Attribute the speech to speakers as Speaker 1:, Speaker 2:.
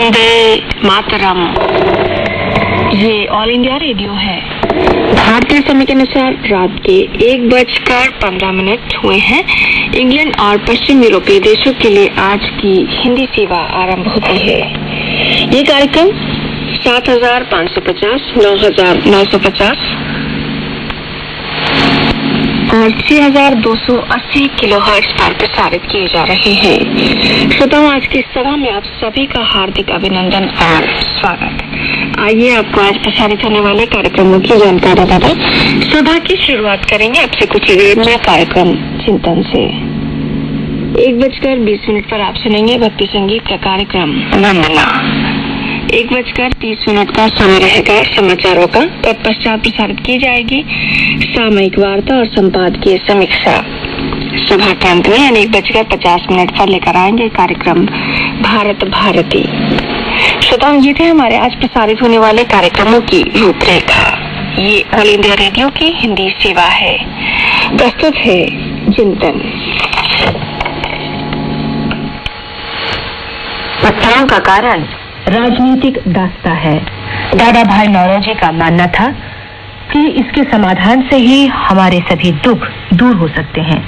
Speaker 1: वंदे मातरम। ये all India radio है। भारतीय समय के अनुसार रात के 1:15 हुए हैं। इंग्लैंड और पश्चिम यूरोपीय देशों के लिए आज की हिंदी सेवा आरंभ होती है। ये कार्यक्रम 7550, 9950 और 6280 किलोहर्ट्ज पर प्रसारित किए जा रहे हैं। श्रोताओं, आज की सभा में आप सभी का हार्दिक अभिनंदन और स्वागत। आइए आपको आज प्रसारित होने वाले कार्यक्रमों की जानकारी दें। सभा की शुरुआत करेंगे आपसे कुछ ही देर में कार्यक्रम चिंतन से। 1:20 पर आप सुनेंगे भक्ति संगीत का कार्यक्रम वंदना। 1:30 का समय रहेगा समाचारों का। तत्पश्चात प्रसारित की जाएगी सामयिक वार्ता और संपादकीय समीक्षा। सभा के अंत में 1:50 पर लेकर आएंगे कार्यक्रम भारत भारती। श्रोताओं, ये थे हमारे आज प्रसारित होने वाले कार्यक्रमों की रूपरेखा। ये ऑल इंडिया रेडियो की हिंदी सेवा है। प्रस्तुत है चिंतन।
Speaker 2: पत्थरों का कारण राजनीतिक दास्ता है। दादा भाई नौरोजी का मानना था कि इसके समाधान से ही हमारे सभी दुख दूर हो सकते हैं।